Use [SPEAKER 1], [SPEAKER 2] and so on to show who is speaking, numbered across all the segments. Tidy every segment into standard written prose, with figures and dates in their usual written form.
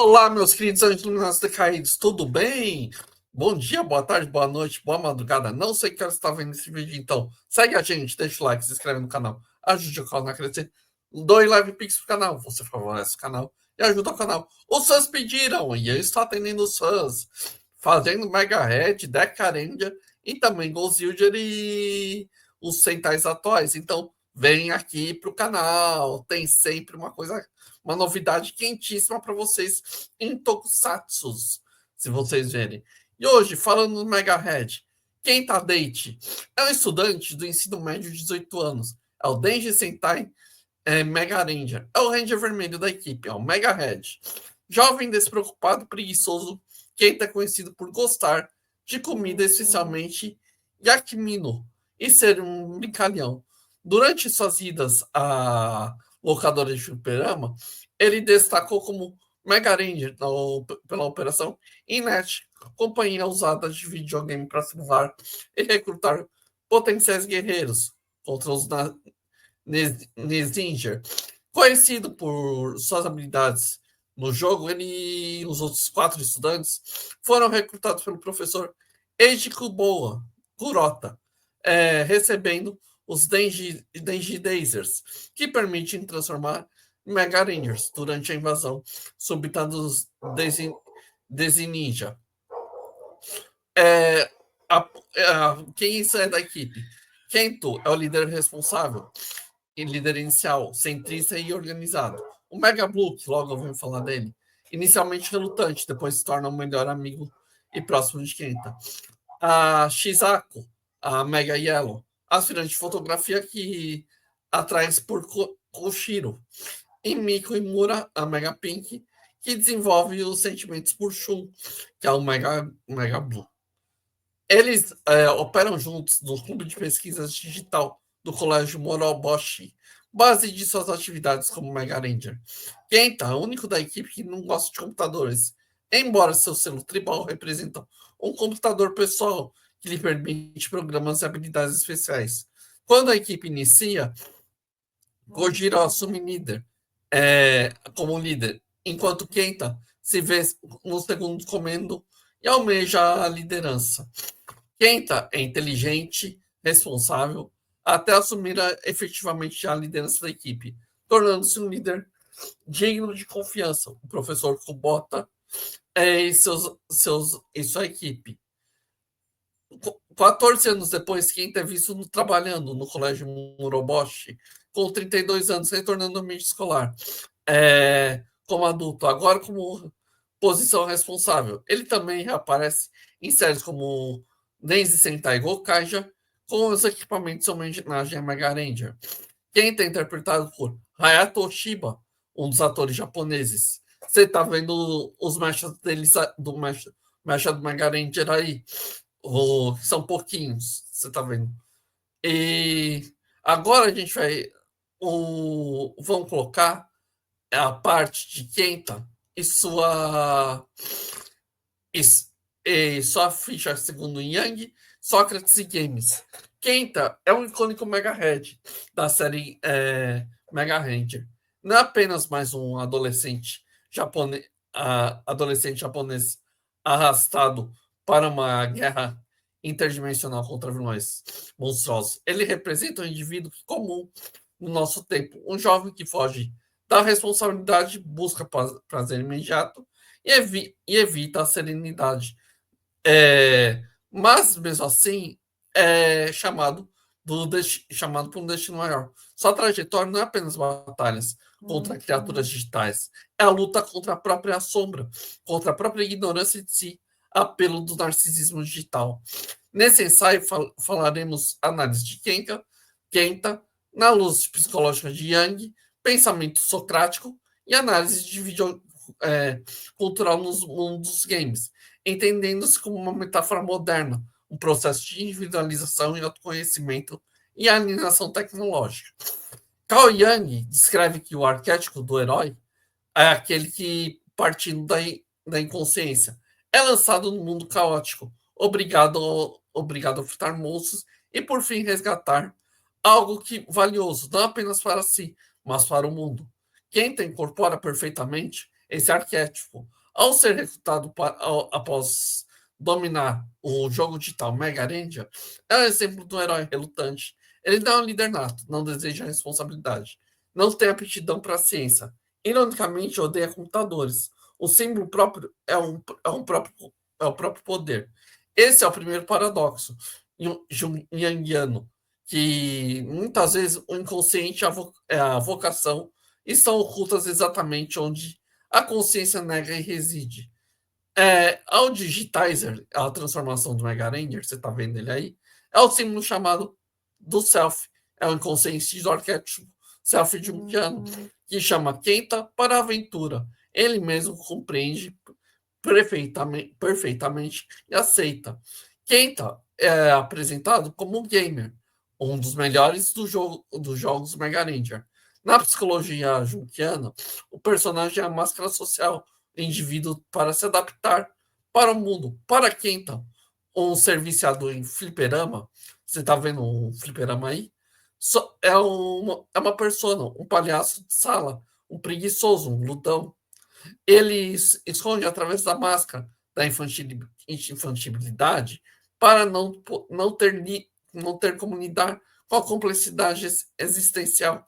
[SPEAKER 1] Olá, meus queridos anjos iluminados decaídos, tudo bem? Bom dia, boa tarde, boa noite, boa madrugada. Não sei que hora você está vendo esse vídeo, então segue a gente, deixa o like, se inscreve no canal, ajude o canal a crescer. Doe live pix pro canal, você favorece o canal e ajuda o canal. Os fãs pediram e eu estou atendendo os fãs, fazendo Mega Red, Decarendia e também Golzilder e os centais atuais. Então, vem aqui pro canal, tem sempre uma novidade quentíssima para vocês em Tokusatsu, se vocês verem. E hoje, falando do Mega Red, Kenta Date é um estudante do ensino médio de 18 anos. É o Denji Sentai Mega Ranger. É o Ranger vermelho da equipe, é o Mega Red. Jovem, despreocupado, preguiçoso, Kenta é conhecido por gostar de comida, especialmente yakimino, e ser um brincalhão. Durante suas idas à locadora de fliperama, ele destacou como Mega Ranger pela Operação Inet, companhia usada de videogame para simular e recrutar potenciais guerreiros contra os Nezinger. Conhecido por suas habilidades no jogo, ele e os outros 4 estudantes foram recrutados pelo professor Eiji Kurota, recebendo os Denji Dazers, que permitem transformar Mega Rangers durante a invasão súbita dos Desi Ninja. É, quem é da equipe? Kento é o líder responsável e líder inicial, centrista e organizado. O Mega Blue, que logo vamos falar dele, inicialmente relutante, depois se torna o melhor amigo e próximo de Kenta. A Shizaku, a Mega Yellow, aspirante de fotografia que atrai por Koshiro. E Miko Imura, a Mega Pink, que desenvolve os sentimentos por Shun, que é o Mega Blue. Eles operam juntos no Clube de Pesquisas Digital do Colégio Moroboshi, base de suas atividades como Mega Ranger. Kenta, o único da equipe que não gosta de computadores, embora seu selo tribal representa um computador pessoal que lhe permite programas e habilidades especiais. Quando a equipe inicia, Gojira assume como líder, enquanto Kenta se vê no segundo comando e almeja a liderança. Kenta é inteligente, responsável, até assumir efetivamente a liderança da equipe, tornando-se um líder digno de confiança. O professor Kubota e sua equipe. 14 anos depois, Kenta é visto trabalhando no colégio Muroboshi, com 32 anos, retornando ao ambiente escolar, como adulto, agora como posição responsável. Ele também aparece em séries como Denzi Sentai Gokaiger, com os equipamentos em homenagem a Mega Ranger. Kenta é interpretado por Hayato Shiba, um dos atores japoneses. Você tá vendo os mechas deles, do mecha do Mega Ranger aí? São pouquinhos, você tá vendo. E agora a gente vai. Vamos colocar a parte de Kenta e sua ficha segundo Yang, Sócrates e Games. Kenta é um icônico Mega Red da série Mega Ranger. Não é apenas mais um adolescente japonês arrastado para uma guerra interdimensional contra vilões monstruosos. Ele representa um indivíduo comum no nosso tempo, um jovem que foge da responsabilidade, busca prazer imediato e evita a serenidade. Mas, mesmo assim, é chamado por um destino maior. Sua trajetória não é apenas batalhas contra criaturas digitais, é a luta contra a própria sombra, contra a própria ignorância de si, apelo do narcisismo digital. Nesse ensaio, falaremos análise de Kenta, na luz psicológica de Yang, pensamento socrático e análise de cultural nos mundos dos games, entendendo-se como uma metáfora moderna, um processo de individualização e autoconhecimento e alienação tecnológica. Carl Jung descreve que o arquétipo do herói é aquele que, partindo da inconsciência, é lançado no mundo caótico, obrigado a enfrentar monstros e, por fim, resgatar algo valioso, não apenas para si, mas para o mundo. Quem incorpora perfeitamente esse arquétipo. Ao ser recrutado após dominar o jogo digital Mega Ranger, é um exemplo do herói relutante. Ele não é um líder nato, não deseja responsabilidade, não tem aptidão para a ciência. Ironicamente, odeia computadores. O símbolo próprio é o próprio poder. Esse é o primeiro paradoxo junguiano, que muitas vezes o inconsciente e a vocação estão ocultas exatamente onde a consciência nega e reside. Ao digitizer, a transformação do Mega Ranger, você está vendo ele aí, é o símbolo chamado do self, é o inconsciente do arquétipo self junguiano, que chama Kenta para a aventura. Ele mesmo compreende perfeitamente e aceita. Kenta é apresentado como um gamer, um dos melhores dos jogos Mega Ranger. Na psicologia junguiana, o personagem é a máscara social do indivíduo para se adaptar para o mundo. Para Kenta, um ser viciado em fliperama, você está vendo um fliperama aí? É uma persona, um palhaço de sala, um preguiçoso, um glutão. Ele esconde através da máscara da infantilidade para não ter como lidar com a complexidade existencial.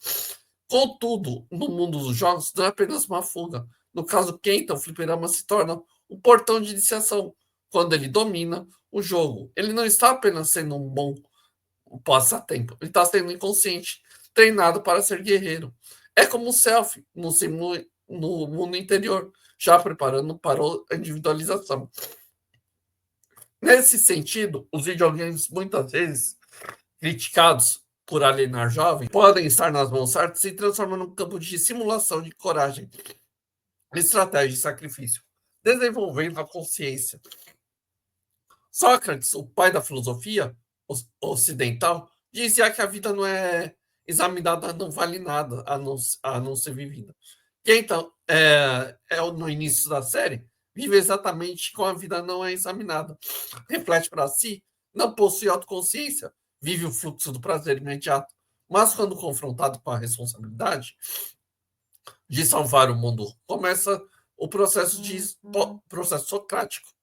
[SPEAKER 1] Contudo, no mundo dos jogos, não é apenas uma fuga. No caso Kenta, o fliperama se torna um portão de iniciação. Quando ele domina o jogo, ele não está apenas sendo um bom passatempo, ele está sendo inconsciente, treinado para ser guerreiro. É como o self no mundo interior, já preparando para a individualização. Nesse sentido, os videogames muitas vezes criticados por alienar jovens podem estar nas mãos certas e se transformam num campo de simulação de coragem, estratégia e sacrifício, desenvolvendo a consciência. Sócrates, o pai da filosofia ocidental, dizia que a vida não é examinada, não vale nada a não ser vivida. Que então, no início da série, vive exatamente como a vida não é examinada. Reflete para si, não possui autoconsciência, vive o fluxo do prazer imediato. Mas quando confrontado com a responsabilidade de salvar o mundo, começa o processo socrático.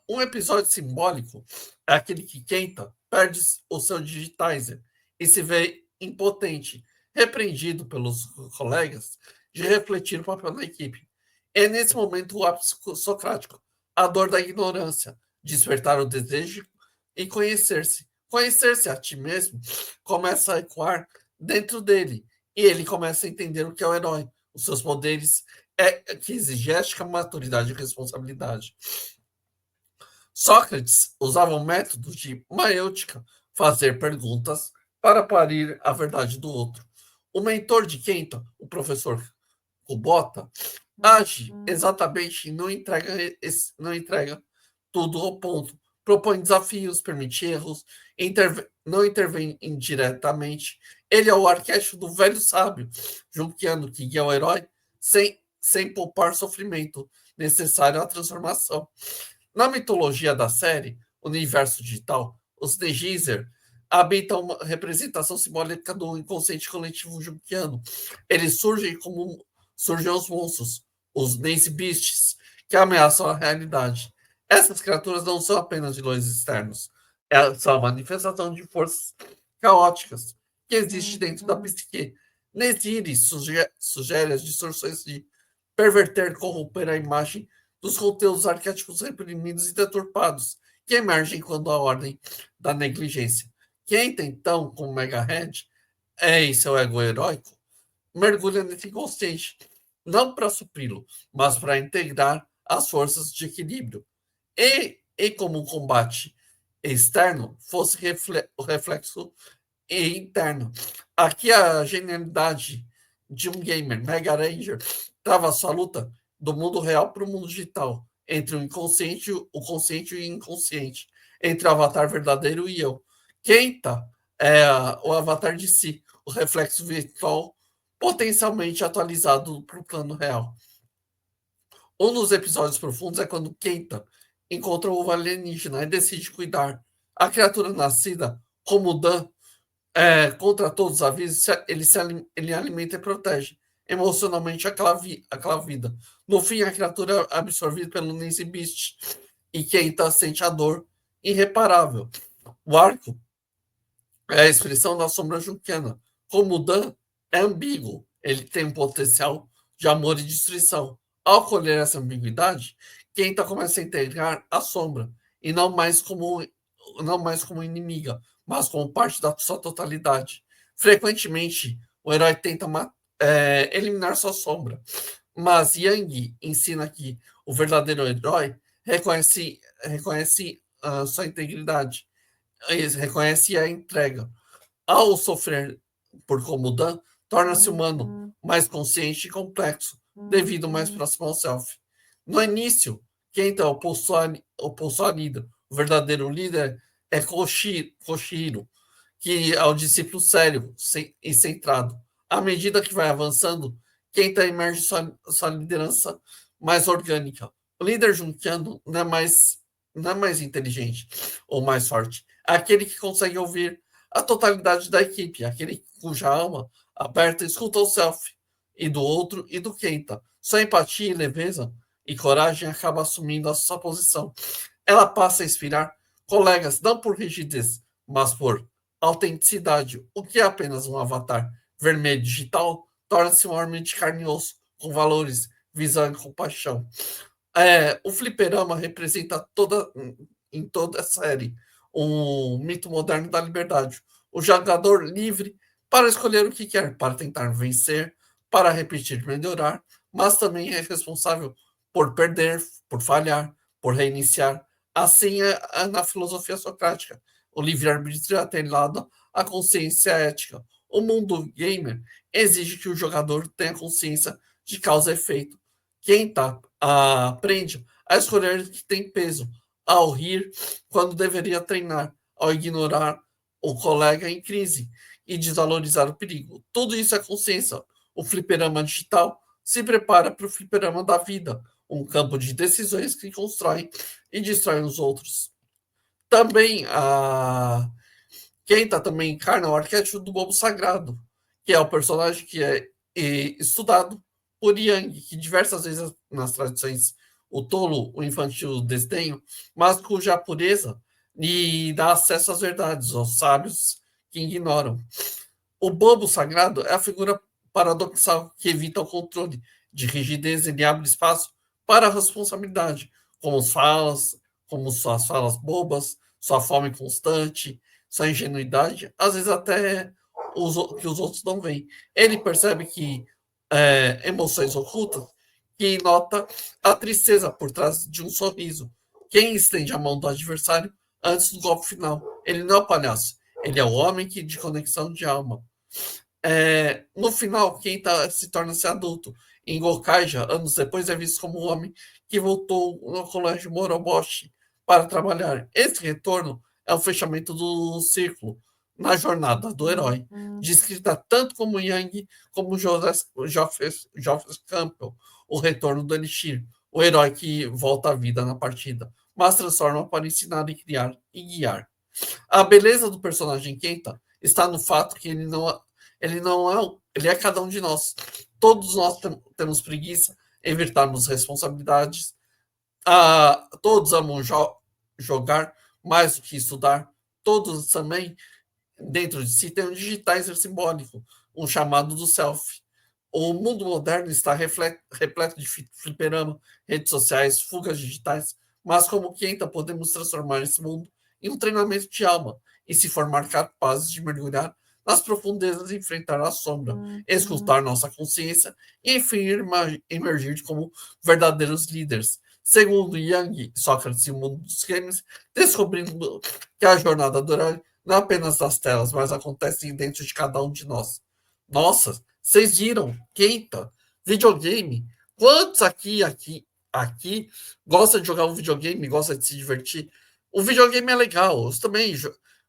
[SPEAKER 1] Um episódio simbólico é aquele que Kenta perde o seu digitizer e se vê impotente, repreendido pelos colegas de refletir o papel da equipe. É nesse momento o ápice socrático, a dor da ignorância, despertar o desejo e conhecer-se. Conhecer-se a ti mesmo começa a ecoar dentro dele e ele começa a entender o que é o herói, os seus poderes, que exige ética, maturidade e responsabilidade. Sócrates usava um método de maêutica, fazer perguntas para parir a verdade do outro. O mentor de Kenta, o professor Kubota, age exatamente e não entrega tudo ao ponto. Propõe desafios, permite erros, não intervém indiretamente. Ele é o arquétipo do velho sábio, junquiano que guia o herói sem poupar sofrimento necessário à transformação. Na mitologia da série, Universo Digital, os Negizer habitam uma representação simbólica do inconsciente coletivo junguiano. Eles surgem os monstros, os Naze Beasts, que ameaçam a realidade. Essas criaturas não são apenas vilões externos, são a manifestação de forças caóticas que existem dentro da psique. Nesiris sugere as distorções de perverter, corromper a imagem dos conteúdos arquétipos reprimidos e deturpados, que emergem quando a ordem da negligência. Quem então, com Mega Head, em seu ego heróico, mergulha nesse inconsciente, não para supri-lo, mas para integrar as forças de equilíbrio. E como um combate externo fosse o reflexo interno. Aqui a genialidade de um gamer, Mega Ranger, trava sua luta do mundo real para o mundo digital, entre o inconsciente, o consciente e o inconsciente, entre o avatar verdadeiro e eu. Kenta é o avatar de si, o reflexo virtual potencialmente atualizado para o plano real. Um dos episódios profundos é quando Kenta encontra o alienígena e decide cuidar. A criatura nascida como Dan, contra todos os avisos, ele alimenta e protege, emocionalmente aquela vida. No fim, a criatura é absorvida pelo Nancy Beast e Kenta sente a dor irreparável. O arco é a expressão da sombra junquiana. Como o Dan é ambíguo, ele tem um potencial de amor e destruição. Ao colher essa ambiguidade, Kenta começa a integrar a sombra, e não mais como inimiga, mas como parte da sua totalidade. Frequentemente, o herói tenta eliminar sua sombra, mas Yang ensina que o verdadeiro herói reconhece sua integridade, reconhece a entrega. Ao sofrer por Komudan, torna-se humano, mais consciente e complexo, devido mais próximo ao self. No início, quem então oposto a líder, o verdadeiro líder é Koshiro, que é o discípulo sério e centrado. À medida que vai avançando, Kenta emerge sua liderança mais orgânica. O líder junkiano não é mais inteligente ou mais forte. É aquele que consegue ouvir a totalidade da equipe, aquele cuja alma aberta escuta o self e do outro e do Kenta. Sua empatia e leveza e coragem acaba assumindo a sua posição. Ela passa a inspirar colegas não por rigidez, mas por autenticidade. O que é apenas um avatar vermelho digital torna-se um homem de carne e osso, com valores, visão e compaixão. O fliperama representa em toda a série um mito moderno da liberdade. O jogador livre para escolher o que quer, para tentar vencer, para repetir, melhorar, mas também é responsável por perder, por falhar, por reiniciar. Assim é na filosofia socrática. O livre-arbítrio é atrelado à consciência ética. O mundo gamer exige que o jogador tenha consciência de causa e efeito. Quem aprende a escolher que tem peso, ao rir quando deveria treinar, ao ignorar o colega em crise e desvalorizar o perigo. Tudo isso é consciência. O fliperama digital se prepara para o fliperama da vida, um campo de decisões que constrói e destrói os outros. Também Kenta também encarna o arquétipo do bobo sagrado, que é o personagem que é estudado por Yang, que diversas vezes nas tradições o tolo, o infantil, o desdenho, mas cuja pureza lhe dá acesso às verdades, aos sábios que ignoram. O bobo sagrado é a figura paradoxal que evita o controle de rigidez, ele abre espaço para a responsabilidade, como suas falas bobas, sua fome constante, sua ingenuidade, às vezes até que os outros não veem. Ele percebe que emoções ocultas, que nota a tristeza por trás de um sorriso. Quem estende a mão do adversário antes do golpe final? Ele não é o palhaço, ele é o homem de conexão de alma. No final, quem se torna-se adulto em Gokaija, anos depois, é visto como um homem que voltou no colégio Moroboshi para trabalhar. Esse retorno é o fechamento do círculo na jornada do herói, descrita tanto como Yang como Geoffrey Campbell, o retorno do Elixir, o herói que volta à vida na partida, mas transforma para ensinar e criar e guiar. A beleza do personagem Kenta está no fato que ele não é, ele é cada um de nós. Todos nós temos preguiça, evitarmos responsabilidades. Todos amam jogar mais do que estudar. Todos também, dentro de si, têm um digitais simbólico, um chamado do self. O mundo moderno está repleto de fliperama, redes sociais, fugas digitais, mas como Kenta podemos transformar esse mundo em um treinamento de alma e se formar capazes de mergulhar nas profundezas e enfrentar a sombra, escutar nossa consciência e, enfim, emergir como verdadeiros líderes. Segundo Yang, Sócrates e o mundo dos games, descobrindo que a jornada do herói não é apenas das telas, mas acontece dentro de cada um de nós. Nossa, vocês viram? Quinta, videogame. Quantos aqui gosta de jogar um videogame, gosta de se divertir? O videogame é legal. Eu também,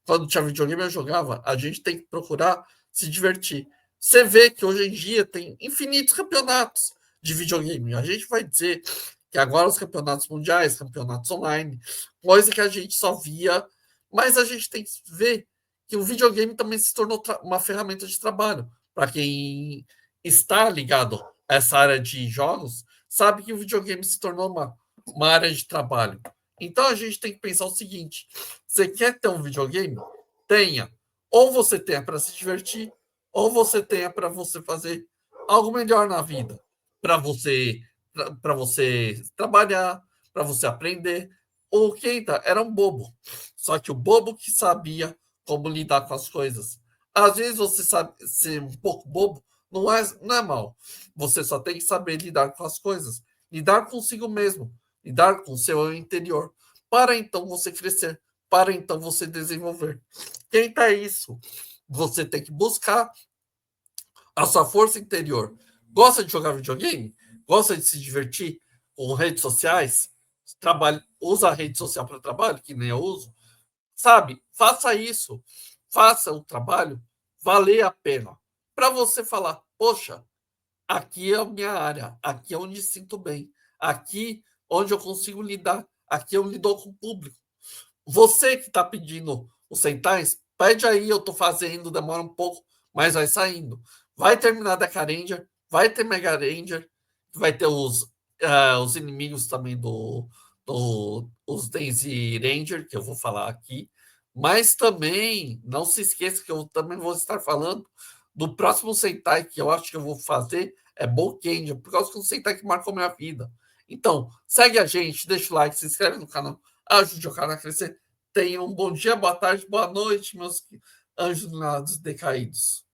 [SPEAKER 1] quando tinha videogame, eu jogava. A gente tem que procurar se divertir. Você vê que hoje em dia tem infinitos campeonatos de videogame. A gente vai dizer que agora os campeonatos mundiais, campeonatos online, coisa que a gente só via, mas a gente tem que ver que o videogame também se tornou uma ferramenta de trabalho para quem está ligado a essa área de jogos, sabe que o videogame se tornou uma área de trabalho. Então a gente tem que pensar o seguinte: você quer ter um videogame? Tenha. Ou você tenha para se divertir, ou você tenha para você fazer algo melhor na vida, para você trabalhar, para você aprender. O Kenta era um bobo, só que o bobo que sabia como lidar com as coisas. Às vezes você sabe ser um pouco bobo, não é mal. Você só tem que saber lidar com as coisas, lidar consigo mesmo, lidar com o seu interior, para então você crescer, para então você desenvolver. Tenta isso. Você tem que buscar a sua força interior. Gosta de jogar videogame? Gosta de se divertir com redes sociais? Usa a rede social para trabalho, que nem eu uso? Sabe? Faça isso. Faça o trabalho valer a pena. Para você falar, poxa, aqui é a minha área, aqui é onde sinto bem, aqui onde eu consigo lidar, aqui eu lido com o público. Você que está pedindo os centais, pede aí, eu estou fazendo, demora um pouco, mas vai saindo. Vai terminar da Ranger, vai ter Mega Ranger, vai ter os inimigos também os Daisy Ranger, que eu vou falar aqui. Mas também, não se esqueça que eu também vou estar falando do próximo Sentai que eu acho que eu vou fazer, é Boukendia, por causa que é um Sentai que marcou minha vida. Então, segue a gente, deixa o like, se inscreve no canal, ajude o canal a crescer. Tenham um bom dia, boa tarde, boa noite, meus anjos decaídos.